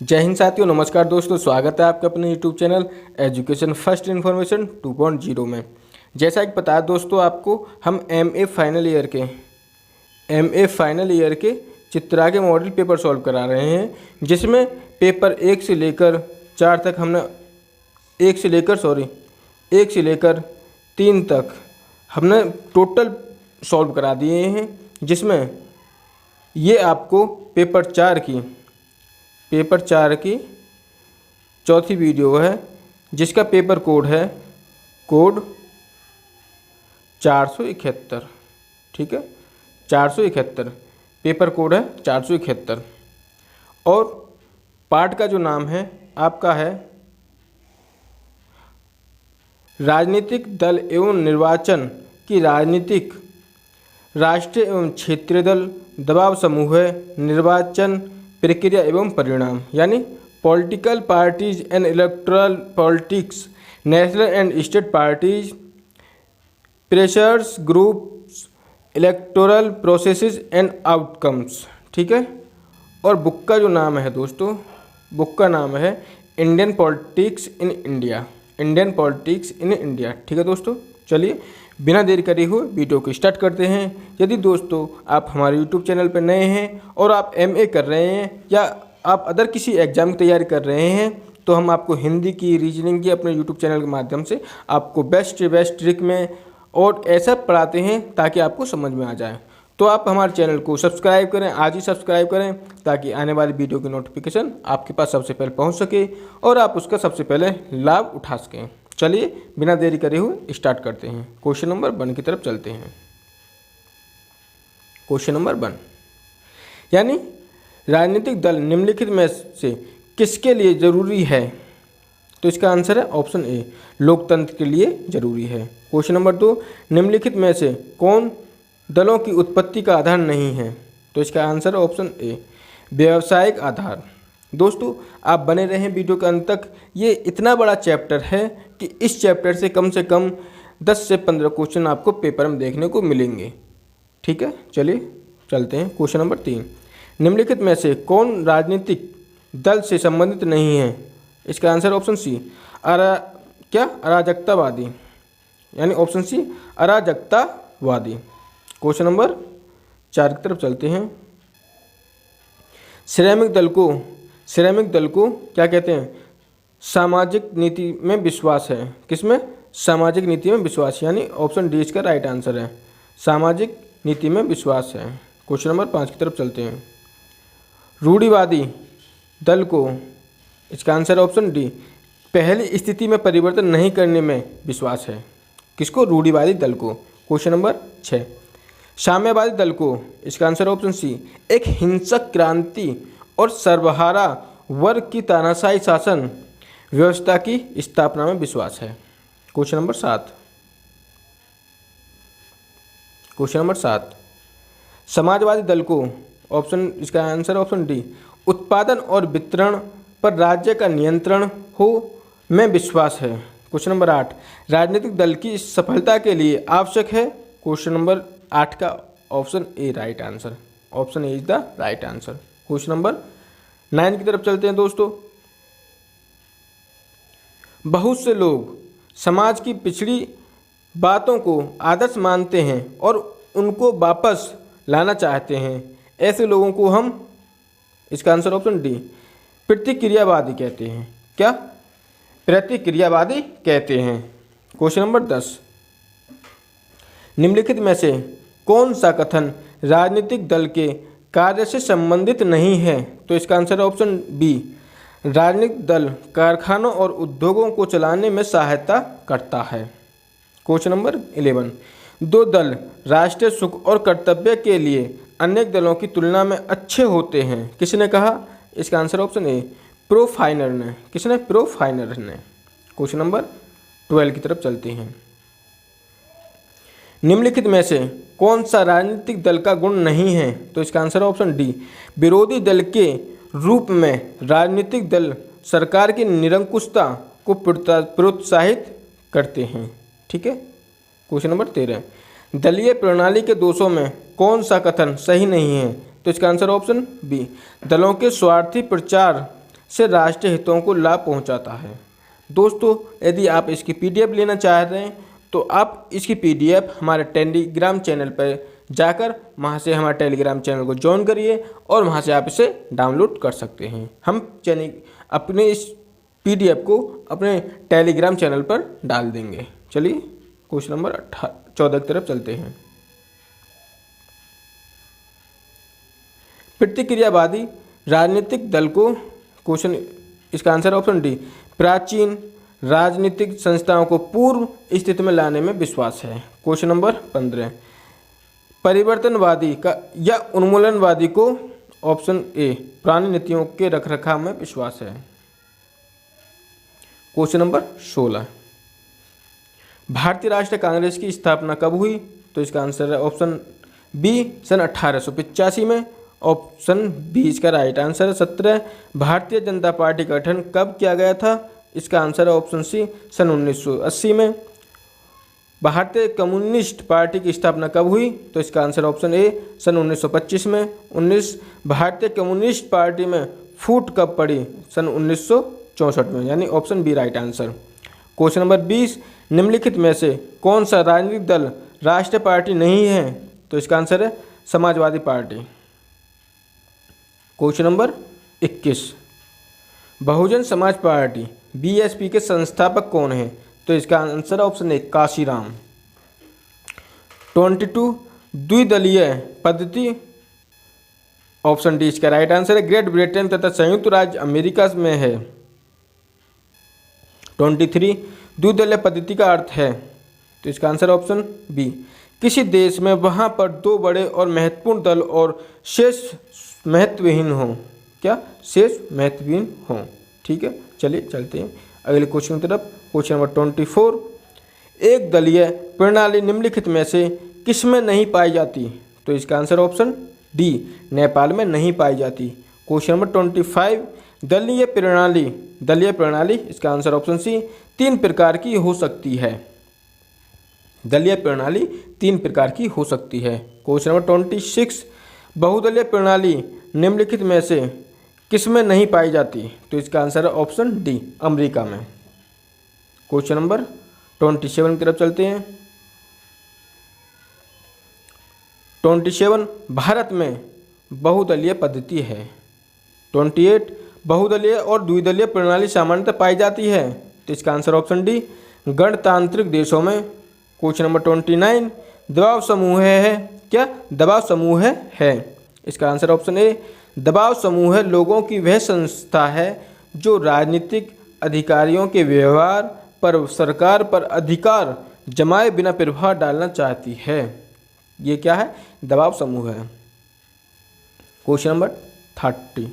जय हिंद साथियों, नमस्कार दोस्तों। स्वागत है आपका अपने YouTube channel education first information 2.0 में। जैसा कि पता है दोस्तों आपको, हम एमए फाइनल ईयर के चित्रा के मॉडल पेपर सॉल्व करा रहे हैं, जिसमें पेपर 1 से लेकर 4 तक हमने 1 से लेकर 3 तक हमने टोटल सॉल्व करा दिए हैं। जिसमें ये आपको पेपर 4 की चौथी वीडियो है, जिसका पेपर कोड है कोड 471। ठीक है, 471 पेपर कोड है 471। और पार्ट का जो नाम है आपका है राजनीतिक दल एवं निर्वाचन की राजनीतिक राष्ट्रीय एवं क्षेत्रीय दल, दबाव समूह है, निर्वाचन प्रक्रिया एवं परिणाम, यानी political parties and electoral politics, national and state parties, pressures groups, electoral processes and outcomes. ठीक है, और बुक का जो नाम है दोस्तों, बुक का नाम है इंडियन पॉलिटिक्स इन इंडिया। ठीक है दोस्तों, चलिए बिना देरी करे हुए वीडियो को स्टार्ट करते हैं। यदि दोस्तों आप हमारे यूट्यूब चैनल पर नए हैं और आप एमए कर रहे हैं या आप अदर किसी एग्ज़ाम की तैयारी कर रहे हैं, तो हम आपको हिंदी की, रीजनिंग की अपने यूट्यूब चैनल के माध्यम से आपको बेस्ट ट्रिक में और ऐसा पढ़ाते हैं ताकि आपको समझ में आ जाए। तो आप हमारे चैनल को सब्सक्राइब करें, आज ही सब्सक्राइब करें, ताकि आने वाली वीडियो की नोटिफिकेशन आपके पास सबसे पहले पहुँच सके और आप उसका सबसे पहले लाभ उठा सकें। चलिए बिना देरी करे हुए स्टार्ट करते हैं। क्वेश्चन नंबर 1 की तरफ चलते हैं। क्वेश्चन नंबर 1, यानी राजनीतिक दल निम्नलिखित में से किसके लिए जरूरी है? तो इसका आंसर है ऑप्शन ए, लोकतंत्र के लिए जरूरी है। क्वेश्चन नंबर 2, निम्नलिखित में से कौन दलों की उत्पत्ति का आधार नहीं है? तो इसका आंसर है ऑप्शन ए, व्यावसायिक आधार। दोस्तों आप बने रहें वीडियो के अंत तक। ये इतना बड़ा चैप्टर है कि इस चैप्टर से कम 10 से 15 क्वेश्चन आपको पेपर में देखने को मिलेंगे। ठीक है, चलिए चलते हैं। क्वेश्चन नंबर 3, निम्नलिखित में से कौन राजनीतिक दल से संबंधित नहीं है? इसका आंसर ऑप्शन सी, अराजकतावादी, यानी ऑप्शन सी अराजकतावादी। क्वेश्चन नंबर 4 की तरफ चलते हैं। श्रमिक दल को क्या कहते हैं? सामाजिक नीति में विश्वास है। किसमें? सामाजिक नीति में विश्वास, यानी ऑप्शन डी इसका राइट आंसर है, सामाजिक नीति में विश्वास है। क्वेश्चन नंबर 5 की तरफ चलते हैं। रूढ़िवादी दल को, इसका आंसर ऑप्शन डी, पहली स्थिति में परिवर्तन नहीं करने में विश्वास है। किसको? रूढ़िवादी दल को। क्वेश्चन नंबर 6, साम्यवादी दल को, इसका आंसर ऑप्शन सी, एक हिंसक क्रांति और सर्वहारा वर्ग की तानाशाही शासन व्यवस्था की स्थापना में विश्वास है। क्वेश्चन नंबर 7, समाजवादी दल को, ऑप्शन, इसका आंसर ऑप्शन डी, उत्पादन और वितरण पर राज्य का नियंत्रण हो में विश्वास है। क्वेश्चन नंबर 8, राजनीतिक दल की सफलता के लिए आवश्यक है? क्वेश्चन नंबर 8 का option A right answer, option A is the right answer. Question number 9 की तरफ चलते हैं दोस्तों। बहुत से लोग समाज की पिछड़ी बातों को आदर्श मानते हैं और उनको वापस लाना चाहते हैं। ऐसे लोगों को हम, इसका आंसर ऑप्शन डी, प्रतिक्रियावादी कहते हैं। क्या? प्रतिक्रियावादी कहते हैं। क्वेश्चन नंबर 10, निम्नलिखित में से कौन सा कथन राजनीतिक दल के कार्य से संबंधित नहीं है? तो इसका आंसर ऑप्शन बी, राजनीतिक दल कारखानों और उद्योगों को चलाने में सहायता करता है। क्वेश्चन नंबर 11, दो दल राष्ट्रीय सुख और कर्तव्य के लिए अनेक दलों की तुलना में अच्छे होते हैं। किसने कहा? इसका आंसर ऑप्शन ए, प्रोफाइनर ने। किसने? प्रोफाइनर ने। क्वेश्चन नंबर 12 की तरफ चलते हैं। निम्नलिखित में से कौन सा राजनीतिक दल का गुण नहीं है? तो इसका आंसर ऑप्शन डी, विरोधी दल के रूप में राजनीतिक दल सरकार की निरंकुशता को प्रोत्साहित करते हैं। ठीक है। क्वेश्चन नंबर 13, दलीय प्रणाली के दोषों में कौन सा कथन सही नहीं है? तो इसका आंसर ऑप्शन बी, दलों के स्वार्थी प्रचार से राष्ट्रीय हितों को लाभ पहुंचाता है। दोस्तों, यदि आप इसकी PDF लेना चाह रहे हैं तो आप इसकी PDF हमारे टेलीग्राम चैनल पर जाकर वहाँ से हमारे टेलीग्राम चैनल को ज्वाइन करिए और वहाँ से आप इसे डाउनलोड कर सकते हैं। हम अपने इस PDF को अपने टेलीग्राम चैनल पर डाल देंगे। चलिए क्वेश्चन नंबर 14 की तरफ चलते हैं। प्रतिक्रियावादी राजनीतिक दल को, क्वेश्चन इसका आंसर ऑप्शन डी, प्राचीन राजनीतिक संस्थाओं को पूर्व स्थिति में लाने में विश्वास है। क्वेश्चन नंबर 15, परिवर्तनवादी का या उन्मूलनवादी को, ऑप्शन ए, पुरानी नीतियों के रखरखाव में विश्वास है। क्वेश्चन नंबर 16, भारतीय राष्ट्रीय कांग्रेस की स्थापना कब हुई? तो इसका आंसर है ऑप्शन बी, सन 1885 में। ऑप्शन बी इसका राइट आंसर है। 17, भारतीय जनता पार्टी का गठन कब किया गया था? इसका आंसर है ऑप्शन सी, सन 1980 में। भारतीय कम्युनिस्ट पार्टी की स्थापना कब हुई? तो इसका आंसर ऑप्शन ए, सन 1925 में। 19, भारतीय कम्युनिस्ट पार्टी में फूट कब पड़ी? सन 1964 में, यानी option B right answer. Question number 20, निम्नलिखित में से कौन सा राजनीतिक दल राष्ट्रीय पार्टी नहीं है? तो इसका आंसर है Samajwadi party. Question number 21, Bahujan Samaj party BSP के संस्थापक कौन है? तो इसका आंसर ऑप्शन ए, काशीराम। 22, द्विदलीय पद्धति, ऑप्शन डी इसका राइट आंसर है, ग्रेट ब्रिटेन तथा संयुक्त राज्य अमेरिका में है। 23, द्विदलीय पद्धति का अर्थ है? तो इसका आंसर ऑप्शन बी, किसी देश में वहां पर दो बड़े और महत्वपूर्ण दल और शेष महत्वहीन हो। क्या? शेष महत्वहीन हो। ठीक है, चलिए चलते हैं अगले क्वेश्चन की तरफ। क्वेश्चन नंबर 24, एक दलीय प्रणाली निम्नलिखित में से किसमें नहीं पाई जाती? तो इसका आंसर ऑप्शन डी, नेपाल में नहीं पाई जाती। क्वेश्चन नंबर 25, दलीय प्रणाली इसका आंसर ऑप्शन सी, 3 प्रकार की हो सकती है। दलीय प्रणाली 3 प्रकार की हो सकती है। क्वेश्चन नंबर 26, बहुदलीय प्रणाली निम्नलिखित में से किसमें नहीं पाई जाती? तो इसका आंसर है ऑप्शन डी, अमेरिका में। क्वेश्चन नंबर 27 की तरफ चलते हैं। 27, भारत में बहुदलीय पद्धति है। 28, बहुदलीय और द्विदलीय प्रणाली सामान्यतः पाई जाती है। तो इसका आंसर ऑप्शन डी, गणतांत्रिक देशों में। क्वेश्चन नंबर 29, दबाव समूह है। क्या? दबाव समूह है। इसका आंसर ऑप्शन ए, दबाव समूह लोगों की वह संस्था है जो राजनीतिक अधिकारियों के व्यवहार पर सरकार पर अधिकार जमाए बिना प्रभाव डालना चाहती है। ये क्या है? दबाव समूह है। क्वेश्चन नंबर 30,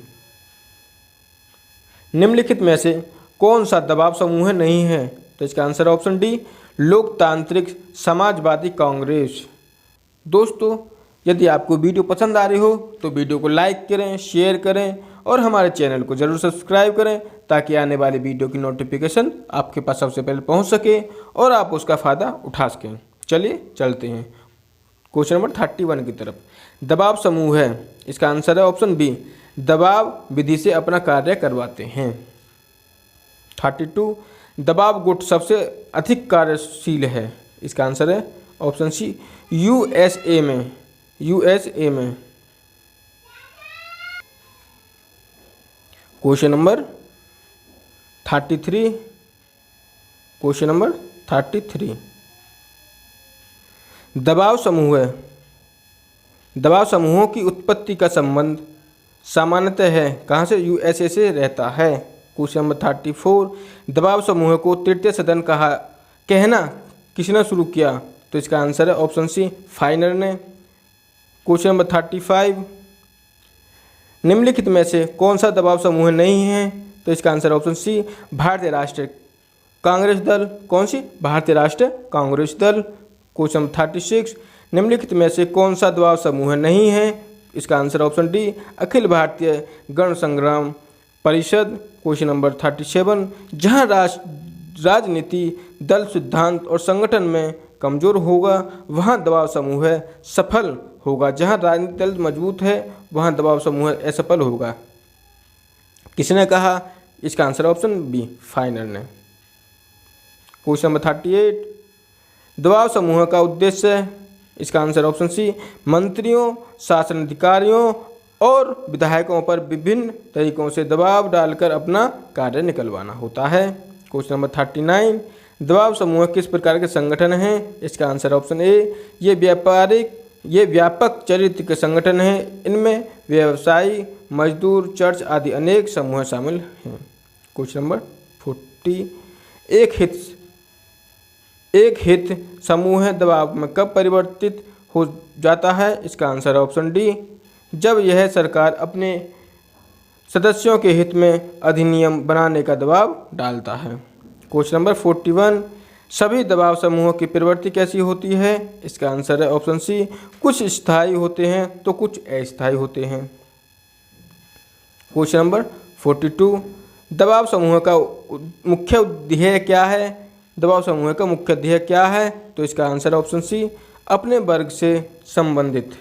निम्नलिखित में से कौन सा दबाव समूह नहीं है? तो इसका आंसर ऑप्शन डी, लोकतांत्रिक समाजवादी कांग्रेस। दोस्तों, यदि आपको वीडियो पसंद आ रही हो तो वीडियो को लाइक करें, शेयर करें और हमारे चैनल को जरूर सब्सक्राइब करें ताकि आने वाली वीडियो की नोटिफिकेशन आपके पास सबसे पहले पहुंच सके और आप उसका फ़ायदा उठा सकें। चलिए चलते हैं क्वेश्चन नंबर 31 की तरफ। दबाव समूह है, इसका आंसर है ऑप्शन बी, दबाव विधि से अपना कार्य करवाते हैं। 32, दबाव गुट सबसे अधिक कार्यशील है। इसका आंसर है ऑप्शन सी, USA में। क्वेश्चन नंबर 33, दबाव समूहों की उत्पत्ति का संबंध सामान्यतः है कहाँ से? USA से रहता है। क्वेश्चन नंबर 34, दबाव समूह को तृतीय सदन कहना किसने शुरू किया? तो इसका आंसर है ऑप्शन सी, फाइनर ने। क्वेश्चन नंबर 35, निम्नलिखित में से कौन सा दबाव समूह नहीं है? तो इसका आंसर ऑप्शन सी, भारतीय राष्ट्रीय कांग्रेस दल। कौन सी? भारतीय राष्ट्रीय कांग्रेस दल। क्वेश्चन नंबर 36, निम्नलिखित में से कौन सा दबाव समूह नहीं है? इसका answer option D, Akhil Bharatiya गण संग्राम परिषद। क्वेश्चन नंबर 37, जहां राजनीति दल सिद्धांत और संगठन में कमजोर होगा वहां दबाव समूह सफल होगा, जहां राजनीतिक दल मजबूत है वहां दबाव समूह असफल होगा। किसने कहा? इसका आंसर ऑप्शन बी, फाइनर ने। क्वेश्चन नंबर 38, दबाव समूह का उद्देश्य, इसका आंसर ऑप्शन सी, मंत्रियों, शासन अधिकारियों और विधायकों पर विभिन्न तरीकों से दबाव डालकर अपना कार्य निकलवाना होता है। क्वेश्चन नंबर 39, दबाव समूह किस प्रकार के संगठन हैं? इसका आंसर ऑप्शन ए, ये व्यापक चरित्र के संगठन हैं। इनमें व्यवसायी, मजदूर, चर्च आदि अनेक समूह शामिल हैं। क्वेश्चन नंबर 40, एक हित समूह दबाव में कब परिवर्तित हो जाता है? इसका आंसर ऑप्शन डी, जब यह सरकार अपने सदस्यों के हित में अधिनियम बनाने का दबाव डालता है। क्वेश्चन नंबर 41, सभी दबाव समूहों की प्रवृत्ति कैसी होती है? इसका आंसर है ऑप्शन सी, कुछ स्थायी होते हैं तो कुछ अस्थायी होते हैं। क्वेश्चन नंबर 42, दबाव समूह का मुख्य ध्येय क्या है? दबाव समूह का मुख्य ध्येय क्या है? तो इसका आंसर ऑप्शन सी, अपने वर्ग से संबंधित।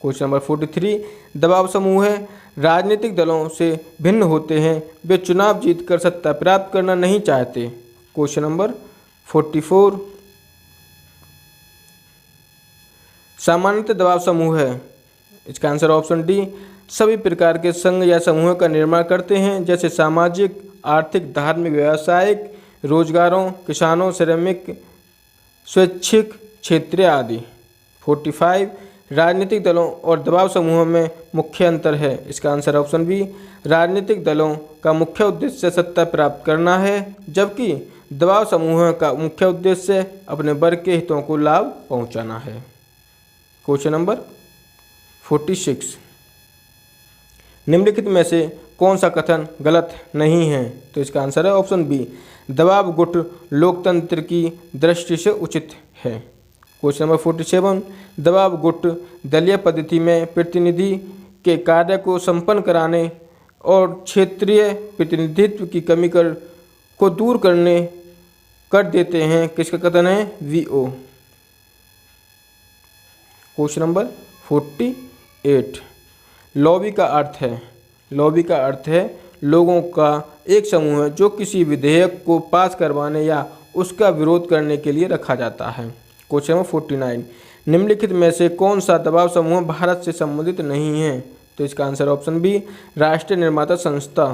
क्वेश्चन नंबर 43, दबाव समूह राजनीतिक दलों से भिन्न होते हैं, वे चुनाव जीतकर सत्ता प्राप्त करना नहीं चाहते। क्वेश्चन नंबर 44, सामान्यतः दबाव समूह है, इसका आंसर ऑप्शन डी, सभी प्रकार के संघ या समूह का निर्माण करते हैं, जैसे सामाजिक, आर्थिक, धार्मिक, व्यावसायिक, रोजगारों, किसानों, श्रमिक, स्वैच्छिक, क्षेत्रीय आदि। 45, राजनीतिक दलों और दबाव समूहों में मुख्य अंतर है। इसका आंसर ऑप्शन बी, राजनीतिक दलों का मुख्य उद्देश्य सत्ता प्राप्त करना है, जबकि दबाव समूह का मुख्य उद्देश्य अपने वर्ग के हितों को लाभ पहुंचाना है। क्वेश्चन नंबर 46, निम्नलिखित में से कौन सा कथन गलत नहीं है? तो इसका आंसर है ऑप्शन बी, दबाव गुट लोकतंत्र की दृष्टि से उचित है। क्वेश्चन नंबर 47, दबाव गुट दलीय पद्धति में प्रतिनिधि के कार्य को संपन्न कराने और क्षेत्रीय प्रतिनिधित्व की कमी को दूर कर देते हैं। किसका कथन है? वीओ। क्वेश्चन नंबर 48, लॉबी का अर्थ है लोगों का एक समूह जो किसी विधेयक को पास करवाने या उसका विरोध करने के लिए रखा जाता है। क्वेश्चन नंबर 49, निम्नलिखित में से कौन सा दबाव समूह भारत से संबंधित नहीं है? तो इसका आंसर ऑप्शन बी, राष्ट्रीय निर्माता संस्था।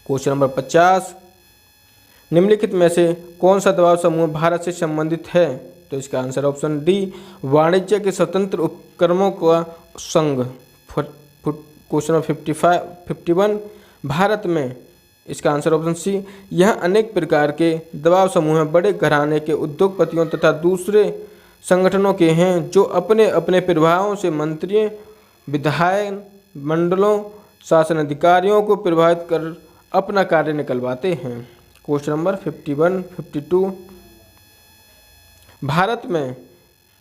क्वेश्चन नंबर 50, निम्नलिखित में से कौन सा दबाव समूह भारत से संबंधित है? तो इसका आंसर ऑप्शन डी, वाणिज्य के स्वतंत्र उपक्रमों का संघ। क्वेश्चन नंबर 51, भारत में, इसका आंसर ऑप्शन सी, यह अनेक प्रकार के दबाव समूह बड़े घराने के उद्योगपतियों तथा दूसरे संगठनों के हैं, जो अपने अपने प्रभावों से मंत्रियों, विधायक मंडलों, शासन अधिकारियों को प्रभावित कर अपना कार्य निकलवाते हैं। क्वेश्चन नंबर 51, 52, भारत में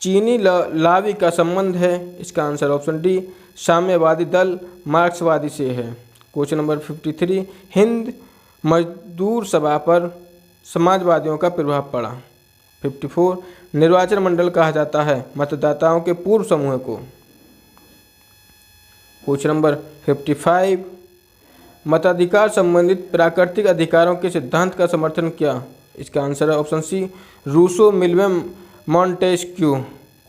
चीनी लावी का संबंध है। इसका आंसर ऑप्शन डी, साम्यवादी दल मार्क्सवादी से है। क्वेश्चन नंबर 53, हिंद मजदूर सभा पर समाजवादियों का प्रभाव पड़ा। 54, निर्वाचन मंडल कहा जाता है मतदाताओं के पूर्व समूह को। क्वेश्चन नंबर 55, मताधिकार संबंधित प्राकृतिक अधिकारों के सिद्धांत का समर्थन किया। इसका आंसर है ऑप्शन सी, रूसो, मिल्विम, Montesquieu.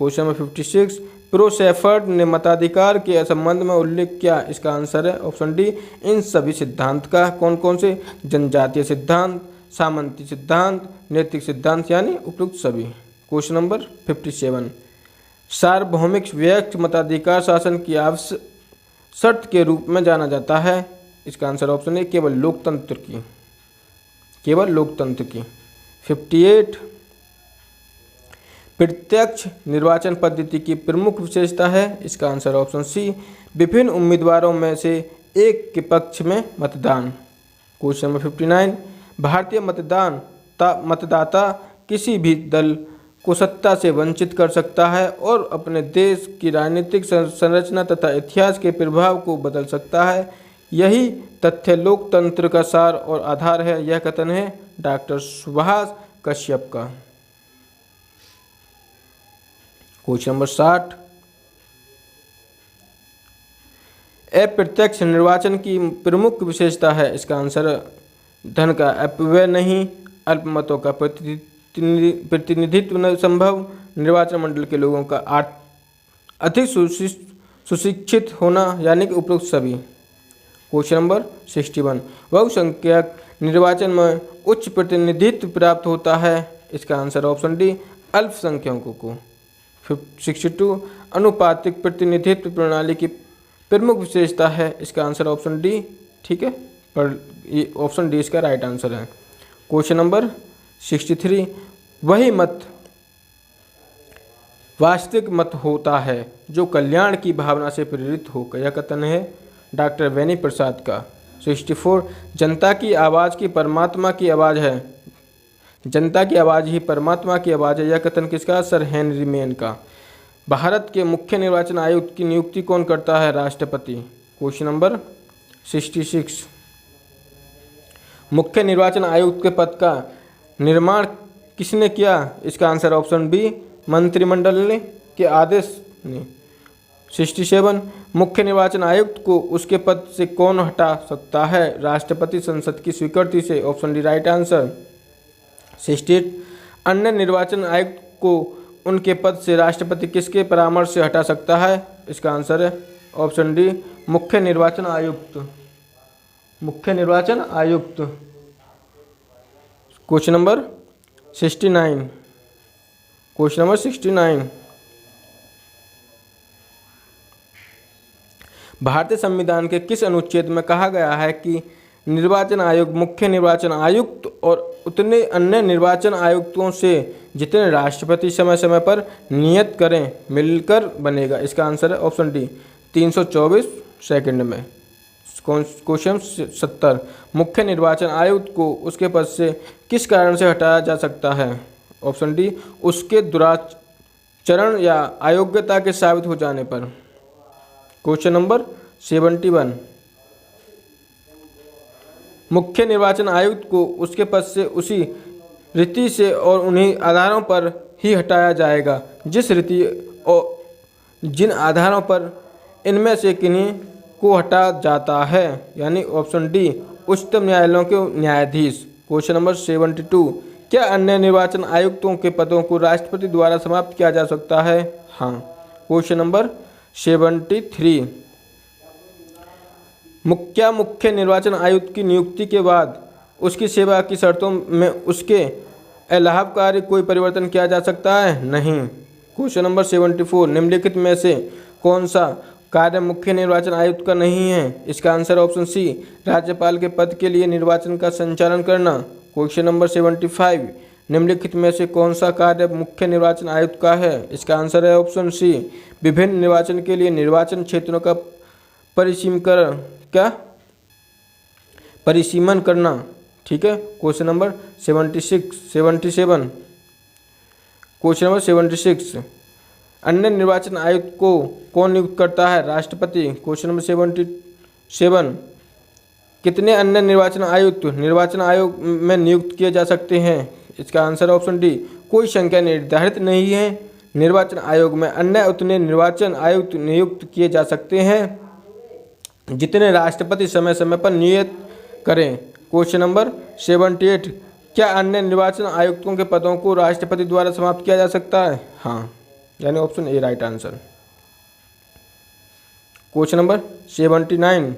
Question number 56, prof Shepherd ने मताधिकार के संबंध में उल्लेख किया। इसका आंसर है ऑप्शन डी, इन सभी सिद्धांत का। कौन कौन से? जनजातीय सिद्धांत, सामंती सिद्धांत, नैतिक सिद्धांत, यानी उपयुक्त सभी। क्वेश्चन नंबर 57, सार्वभौमिक व्यक्त मताधिकार शासन की आवश्यक शर्त के रूप में जाना जाता है। इसका आंसर ऑप्शन है केवल लोकतंत्र की। 58, प्रत्यक्ष निर्वाचन पद्धति की प्रमुख विशेषता है। इसका आंसर ऑप्शन सी, विभिन्न उम्मीदवारों में से एक के पक्ष में मतदान। क्वेश्चन नंबर 59, भारतीय मतदाता किसी भी दल को सत्ता से वंचित कर सकता है और अपने देश की राजनीतिक संरचना तथा इतिहास के प्रभाव को बदल सकता है। यही तथ्य लोकतंत्र का सार और आधार है। यह कथन है डॉक्टर सुभाष कश्यप का। क्वेश्चन नंबर 60, अप्रत्यक्ष निर्वाचन की प्रमुख विशेषता है? इसका आंसर धन का अपव्यय नहीं, अल्पमतों का प्रतिनिधित्व न संभव, निर्वाचन मंडल के लोगों का अधिक सुशिक्षित होना, यानी कि उपरोक्त सभी। क्वेश्चन नंबर 61, बहुसंख्यक निर्वाचन में उच्च प्रतिनिधित्व प्राप्त होता है? इसका आंसर ऑप्शन डी, अल्पसंख्यकों को। 62, अनुपातिक प्रतिनिधित्व प्रणाली की प्रमुख विशेषता है? इसका आंसर ऑप्शन डी, ठीक है, पर ये ऑप्शन डी इसका राइट आंसर है। क्वेश्चन नंबर 63, वही मत वास्तविक मत होता है जो कल्याण की भावना से प्रेरित हो। यह कथन है डॉक्टर बेनी प्रसाद का। 64, जनता की आवाज़ की परमात्मा की आवाज़ है। जनता की आवाज़ ही परमात्मा की आवाज़ है, यह कथन किसका? सर हेनरी मेन का। भारत के मुख्य निर्वाचन आयुक्त की नियुक्ति कौन करता है? राष्ट्रपति। क्वेश्चन नंबर 66, मुख्य निर्वाचन आयुक्त के पद का निर्माण किसने किया? इसका आंसर ऑप्शन बी, मंत्रिमंडल के आदेश ने। 67, मुख्य निर्वाचन आयुक्त को उसके पद से कौन हटा सकता है? राष्ट्रपति संसद की स्वीकृति से। Option D right answer. 68, अन्य निर्वाचन आयुक्त को उनके पद से राष्ट्रपति किसके परामर्श से हटा सकता है? इसका आंसर है ऑप्शन डी, मुख्य निर्वाचन आयुक्त। मुख्य निर्वाचन आयुक्त। क्वेश्चन नंबर 69, क्वेश्चन नंबर 69, भारतीय संविधान के किस अनुच्छेद में कहा गया है कि निर्वाचन आयोग मुख्य निर्वाचन आयुक्त और उतने अन्य निर्वाचन आयुक्तों से जितने राष्ट्रपति समय समय पर नियत करें मिलकर बनेगा? इसका आंसर है ऑप्शन डी, 324 सेकंड में। क्वेश्चन 70, मुख्य निर्वाचन आयुक्त को उसके पद से किस कारण से हटाया जा सकता है? ऑप्शन डी, उसके दुराचरण या अयोग्यता के साबित हो जाने पर। क्वेश्चन नंबर 71, मुख्य निर्वाचन आयुक्त को उसके पद से उसी रीति से और उन्हीं आधारों पर ही हटाया जाएगा जिस रीति और जिन आधारों पर इनमें से किन्हीं को हटा जाता है, यानी ऑप्शन डी, उच्चतम न्यायालयों के न्यायाधीश। क्वेश्चन नंबर 72, क्या अन्य निर्वाचन आयुक्तों के पदों को राष्ट्रपति द्वारा समाप्त किया जा सकता है? हाँ। क्वेश्चन नंबर 73, क्या मुख्य निर्वाचन आयुक्त की नियुक्ति के बाद उसकी सेवा की शर्तों में उसके अलाभकारी कोई परिवर्तन किया जा सकता है? नहीं। क्वेश्चन नंबर 74, निम्नलिखित में से कौन सा कार्य मुख्य निर्वाचन आयुक्त का नहीं है? इसका आंसर ऑप्शन सी, राज्यपाल के पद के लिए निर्वाचन का संचालन करना। क्वेश्चन नंबर 75, निम्नलिखित में से कौन सा कार्य मुख्य निर्वाचन आयुक्त का है? इसका आंसर है ऑप्शन सी, विभिन्न निर्वाचन के लिए निर्वाचन क्षेत्रों का परिसीमन करना। ठीक है। क्वेश्चन नंबर 77, क्वेश्चन नंबर 76, अन्य निर्वाचन आयुक्त को कौन नियुक्त करता है? राष्ट्रपति। क्वेश्चन नंबर 77, कितने अन्य निर्वाचन आयुक्त निर्वाचन आयोग में नियुक्त किए जा सकते हैं? इसका आंसर ऑप्शन डी, कोई संख्या निर्धारित नहीं है। निर्वाचन आयोग में अन्य उतने निर्वाचन आयुक्त नियुक्त किए जा सकते हैं जितने राष्ट्रपति समय समय पर नियत करें। क्वेश्चन नंबर 78, क्या अन्य निर्वाचन आयुक्तों के पदों को राष्ट्रपति द्वारा समाप्त किया जा सकता है? हाँ, यानी option A right answer. Question number 79,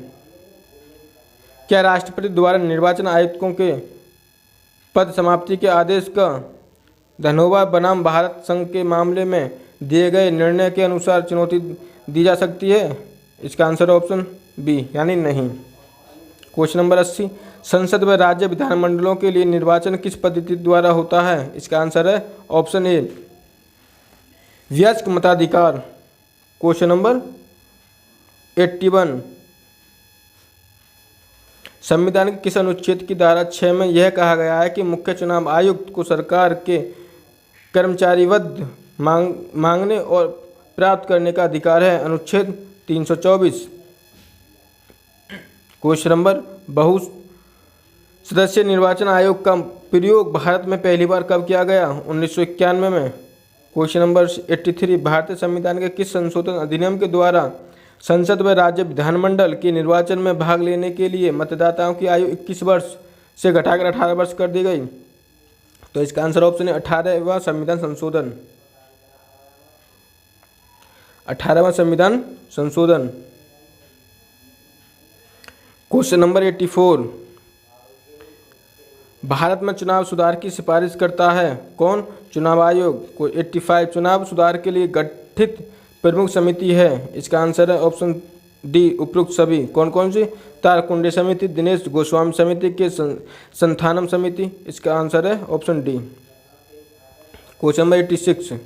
क्या राष्ट्रपति द्वारा निर्वाचन आयुक्तों के पद समाप्ति के आदेश का धनोवा बनाम भारत संघ के मामले में दिए गए निर्णय के अनुसार चुनौती दी जा सकती है? इसका आंसर ऑप्शन बी, यानी नहीं। क्वेश्चन नंबर 80, संसद व राज्य विधानमंडलों के लिए निर्वाचन किस पद्धति द्वारा होता है? इसका आंसर है ऑप्शन ए, वयस्क मताधिकार। क्वेश्चन नंबर 81, संविधान के किस अनुच्छेद की धारा 6 में यह कहा गया है कि मुख्य चुनाव आयुक्त को सरकार के कर्मचारीवद्ध मांगने और प्राप्त करने का अधिकार है? अनुच्छेद 324। क्वेश्चन नंबर बहु सदस्य निर्वाचन आयोग का प्रयोग भारत में पहली बार कब किया गया? 1991 में। क्वेश्चन नंबर 83, भारतीय संविधान के किस संशोधन अधिनियम के द्वारा संसद व राज्य विधानमंडल के निर्वाचन में भाग लेने के लिए मतदाताओं की आयु 21 वर्ष से घटाकर 18 वर्ष कर दी गई। तो इसका आंसर ऑप्शन है 18वां संविधान संशोधन। 18वां संविधान संशोधन। क्वेश्चन नंबर 84, भारत में चुनाव सुधार की सिफारिश करता है कौन? चुनाव आयोग। 85, चुनाव सुधार के लिए गठित प्रमुख समिति है। इसका आंसर है ऑप्शन डी, उपरोक्त सभी। कौन कौन सी? तारकुंडे समिति, दिनेश गोस्वामी समिति के संथानम समिति। इसका आंसर है ऑप्शन डी। क्वेश्चन नंबर 86,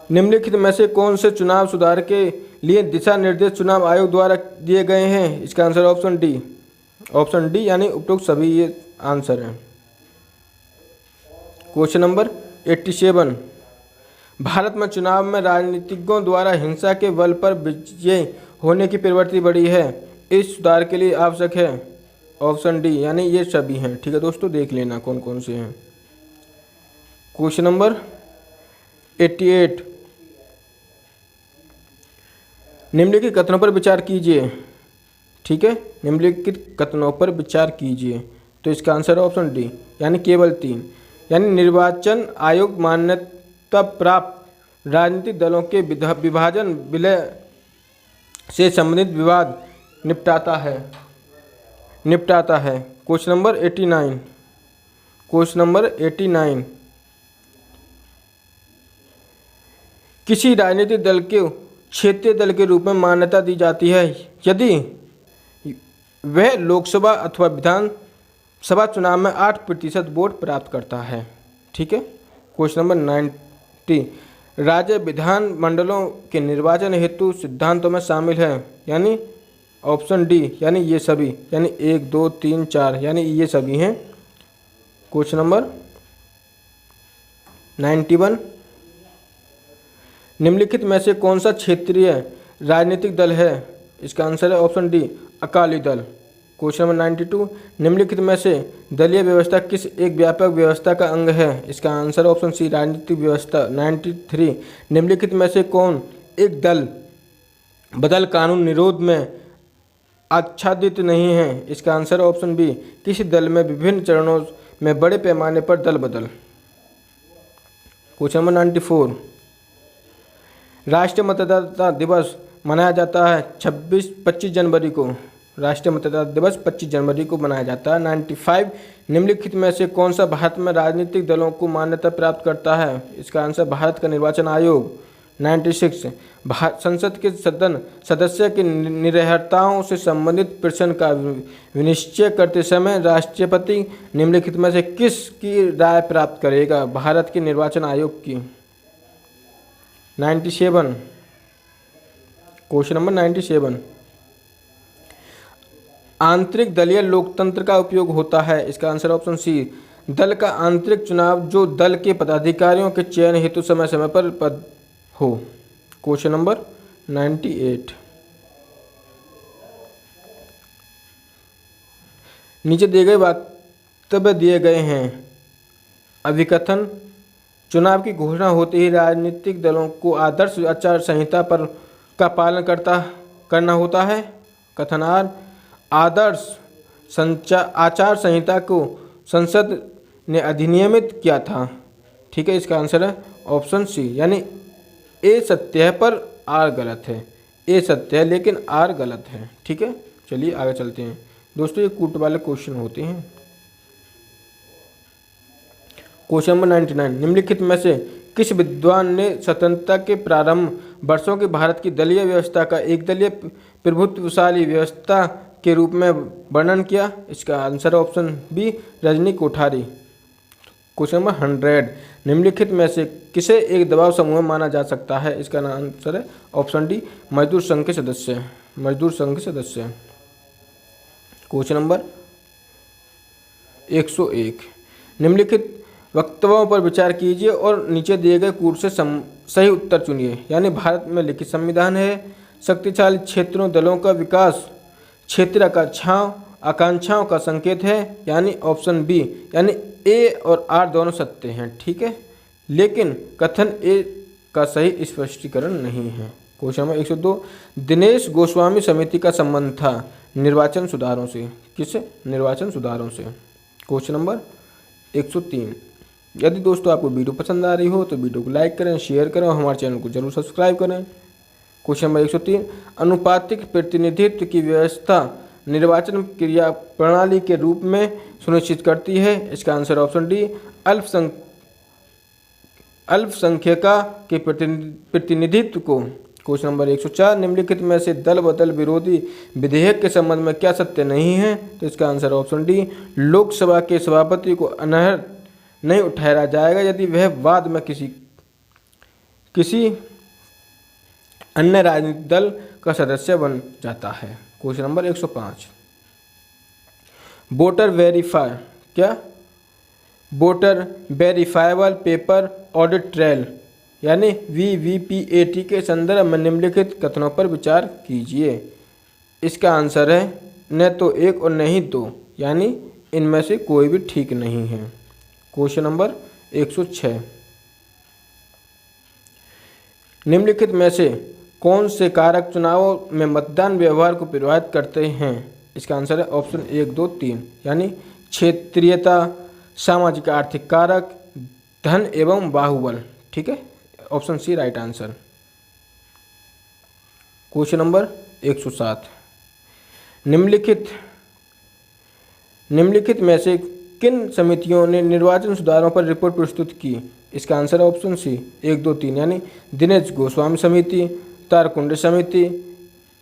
निम्नलिखित में से कौन से चुनाव सुधार के लिए दिशा निर्देश चुनाव आयोग द्वारा दिए गए हैं? इसका answer option D. Option D यानी उपरोक्त सभी ये आंसर है। क्वेश्चन नंबर 87, भारत में चुनाव में राजनीतिज्ञों द्वारा हिंसा के बल पर विजयी होने की प्रवृत्ति बढ़ी है। इस सुधार के लिए आवश्यक है ऑप्शन डी यानी ये सभी हैं। ठीक है दोस्तों, देख लेना कौन कौन से हैं। क्वेश्चन नंबर 88, निम्नलिखित कथनों पर विचार कीजिए। ठीक है, निम्नलिखित कथनों पर विचार कीजिए। तो इसका आंसर ऑप्शन डी यानी केवल 3, यानी निर्वाचन आयोग मान्यता प्राप्त राजनीतिक दलों के विभाजन विलय से संबंधित विवाद निपटाता है। क्वेश्चन नंबर 89, क्वेश्चन नंबर 89, किसी राजनीतिक दल के क्षेत्रीय दल के रूप में मान्यता दी जाती है यदि वह लोकसभा अथवा विधानसभा चुनाव में 8% वोट प्राप्त करता है। ठीक है। क्वेश्चन नंबर 90, राज्य विधान मंडलों के निर्वाचन हेतु सिद्धांतों में शामिल है, यानी ऑप्शन डी यानी ये सभी, यानी 1 2 3 4 यानी ये सभी हैं। क्वेश्चन नंबर 91, निम्नलिखित में से कौन सा क्षेत्रीय राजनीतिक दल है? इसका आंसर है option D Akali Dal. Question number 92, निम्नलिखित में से दलीय व्यवस्था किस एक व्यापक व्यवस्था का अंग है? इसका आंसर ऑप्शन सी राजनीतिक व्यवस्था। 93, निम्नलिखित में से कौन एक दल बदल कानून निरोध में आच्छादित नहीं है? इसका आंसर ऑप्शन बी किसी दल में विभिन्न चरणों में बड़े पैमाने पर दल बदल। क्वेश्चन नंबर 94, राष्ट्रीय मतदाता दिवस मनाया जाता है 25 जनवरी को। राष्ट्रीय मतदाता दिवस 25 जनवरी को मनाया जाता है। 95, निम्नलिखित में से कौन सा भारत में राजनीतिक दलों को मान्यता प्राप्त करता है? इसका आंसर भारत का निर्वाचन आयोग। 96, संसद के सदस्य की निरर्हताओं से संबंधित प्रश्न का विनिश्चय करते समय राष्ट्रपति निम्नलिखित में से किस की राय प्राप्त करेगा? भारत के निर्वाचन आयोग की। 97, क्वेश्चन नंबर 97, आंतरिक दलीय लोकतंत्र का उपयोग होता है। इसका आंसर ऑप्शन सी दल का आंतरिक चुनाव जो दल के पदाधिकारियों के चयन हेतु समय समय पर पद हो। क्वेश्चन नंबर 98, नीचे दिए गए वक्तव्य दिए गए हैं। अभिकथन, चुनाव की घोषणा होते ही राजनीतिक दलों को आदर्श आचार संहिता पर का पालन करना होता है। कथन आर, आदर्श आचार संहिता को संसद ने अधिनियमित किया था। ठीक है, इसका आंसर है ऑप्शन सी यानी ए सत्य है पर आर गलत है। ए सत्य है लेकिन आर गलत है। ठीक है, चलिए आगे चलते हैं दोस्तों, ये कूट वाले क्वेश्चन होते हैं। क्वेश्चन नंबर 99, निम्नलिखित में से किस विद्वान ने स्वतंत्रता के प्रारंभ वर्षों के भारत की दलीय व्यवस्था का एक दलीय प्रभुत्वशाली व्यवस्था के रूप में वर्णन किया? इसका answer option B Rajni Kothari. Question number 100, निम्नलिखित में से किसे एक दबाव समूह माना जा सकता है? इसका आंसर है ऑप्शन डी मजदूर संघ के सदस्य। मजदूर संघ के सदस्य। क्वेश्चन नंबर 101, निम्नलिखित वक्तव्यों पर विचार कीजिए और नीचे दिए गए कूट से सही उत्तर चुनिए। यानी भारत में लिखित संविधान है, शक्तिशाली क्षेत्रों दलों का विकास क्षेत्रीय आकांक्षाओं का संकेत है, यानी ऑप्शन बी यानी ए और आर दोनों सत्य हैं। ठीक है, लेकिन कथन ए का सही स्पष्टीकरण नहीं है। क्वेश्चन नंबर 102, दिनेश गोस्वामी समिति का संबंध था निर्वाचन सुधारों से। किससे? निर्वाचन सुधारों से। Question number 103। यदि दोस्तों आपको वीडियो पसंद आ रही हो तो वीडियो को लाइक करें, शेयर करें और हमारे चैनल को जरूर सब्सक्राइब करें। क्वेश्चन नंबर 103, अनुपातिक प्रतिनिधित्व की व्यवस्था निर्वाचन क्रिया प्रणाली के रूप में सुनिश्चित करती है। इसका आंसर ऑप्शन डी, अल्पसंख्यका के प्रतिनिधित्व को। क्वेश्चन नंबर 104, निम्नलिखित में से दल बदल विरोधी विधेयक के संबंध में क्या सत्य नहीं है? तो इसका आंसर ऑप्शन डी, लोकसभा के सभापति को अनर्ह नहीं ठहराया जाएगा यदि वह बाद में किसी अन्य राजनीतिक दल का सदस्य बन जाता है। Question number 105, voter verifiable paper audit trail यानी VVPAT के संदर्भ में निम्नलिखित कथनों पर विचार कीजिए। इसका आंसर है न तो एक और न ही दो, यानी इनमें से कोई भी ठीक नहीं है। क्वेश्चन नंबर 106, निम्नलिखित में से कौन से कारक चुनावों में मतदान व्यवहार को प्रभावित करते हैं? इसका आंसर है ऑप्शन 1, 2, 3, यानी क्षेत्रीयता, सामाजिक आर्थिक कारक, धन एवं बाहुबल। ठीक है, option C right answer. Question number 107, निम्नलिखित में से किन समितियों ने निर्वाचन सुधारों पर रिपोर्ट प्रस्तुत की? इसका आंसर है ऑप्शन सी 1, 2, 3, यानी दिनेश गोस्वामी समिति, तारकुंडे समिति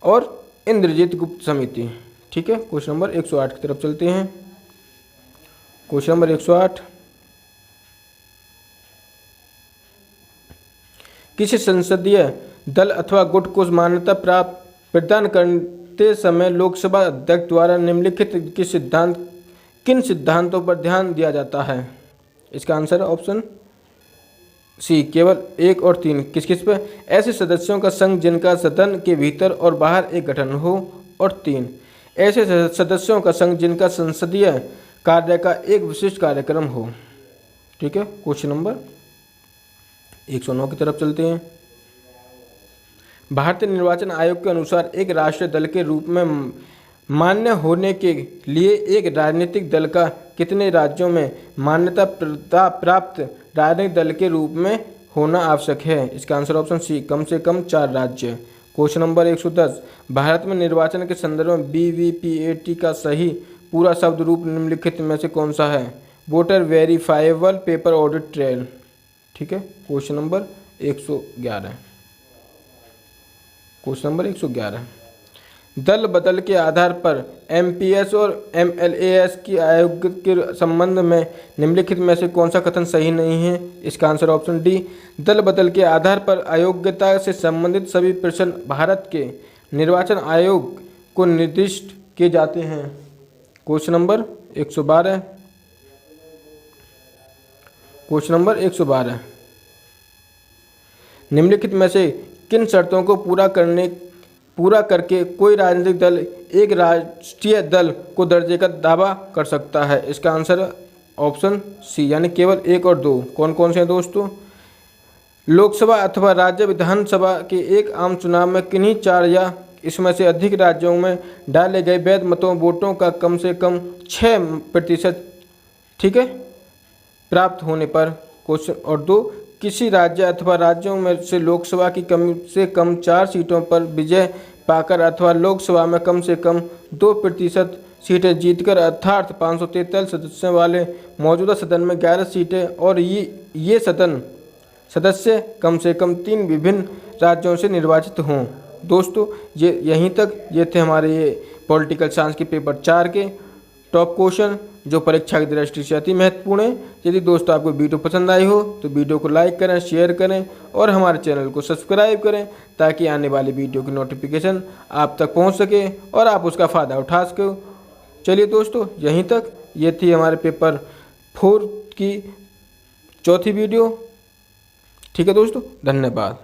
और इंद्रजीत गुप्त समिति। ठीक है, क्वेश्चन नंबर 108 की तरफ चलते हैं। क्वेश्चन नंबर 108, किसी संसदीय दल अथवा गुट को मान्यता प्रदान करते समय लोकसभा अध्यक्ष द्वारा निम्नलिखित किन सिद्धांतों पर ध्यान दिया जाता है? इसका आंसर है ऑप्शन सी केवल 1 और 3। किस किस पर? ऐसे सदस्यों का संघ जिनका सदन के भीतर और बाहर एक गठन हो, और 3 ऐसे सदस्यों का संघ जिनका संसदीय कार्य का एक विशिष्ट कार्यक्रम हो। ठीक है, क्वेश्चन नंबर 109 की तरफ चलते हैं। भारतीय निर्वाचन आयोग के अनुसार एक राष्ट्रीय दल के रूप में मान्य होने के लिए एक राजनीतिक दल का कितने राज्यों में मान्यता प्राप्त राजनीतिक दल के रूप में होना आवश्यक है? इसका आंसर ऑप्शन सी कम से कम 4 राज्य। क्वेश्चन नंबर 110, भारत में निर्वाचन के संदर्भ में VVPAT का सही पूरा शब्द रूप निम्नलिखित में से कौन सा है? Voter verifiable paper audit trail. ठीक है, क्वेश्चन नंबर 111। क्वेश्चन नंबर 111, दल बदल के आधार पर MPS और MLAS की आयोग के संबंध में निम्नलिखित में से कौन सा कथन सही नहीं है? इसका आंसर ऑप्शन डी, दल बदल के आधार पर अयोग्यता से संबंधित सभी प्रश्न भारत के निर्वाचन आयोग को निर्दिष्ट किए जाते हैं। Question number 112। क्वेश्चन नंबर 112, निम्नलिखित में से किन शर्तों को पूरा करके कोई राजनीतिक दल एक राष्ट्रीय दल को दर्जे का दावा कर सकता है? इसका आंसर ऑप्शन सी, यानी केवल 1 और 2। कौन कौन से हैं दोस्तों? लोकसभा अथवा राज्य विधानसभा के एक आम चुनाव में किन्हीं 4 या इसमें से अधिक राज्यों में डाले गए वैध मतों वोटों का कम से कम 6% ठीक है प्राप्त होने पर। क्वेश्चन और 2, किसी राज्य अथवा राज्यों में से लोकसभा की कम से कम 4 सीटों पर विजय पाकर अथवा लोकसभा में कम से कम 2% सीटें जीतकर, अर्थात 543 सदस्यों वाले मौजूदा सदन में 11 सीटें और ये सदन सदस्य कम से कम 3 विभिन्न राज्यों से निर्वाचित हों। दोस्तों यहीं तक ये थे हमारे ये पॉलिटिकल साइंस के पेपर 4 के टॉप क्वेश्चन जो परीक्षा की दृष्टि से अति महत्वपूर्ण है। यदि दोस्तों आपको वीडियो पसंद आई हो तो वीडियो को लाइक करें, शेयर करें और हमारे चैनल को सब्सक्राइब करें ताकि आने वाली वीडियो की नोटिफिकेशन आप तक पहुंच सके और आप उसका फ़ायदा उठा सको। चलिए दोस्तों यहीं तक ये थी हमारे पेपर 4 की चौथी वीडियो। ठीक है दोस्तों, धन्यवाद।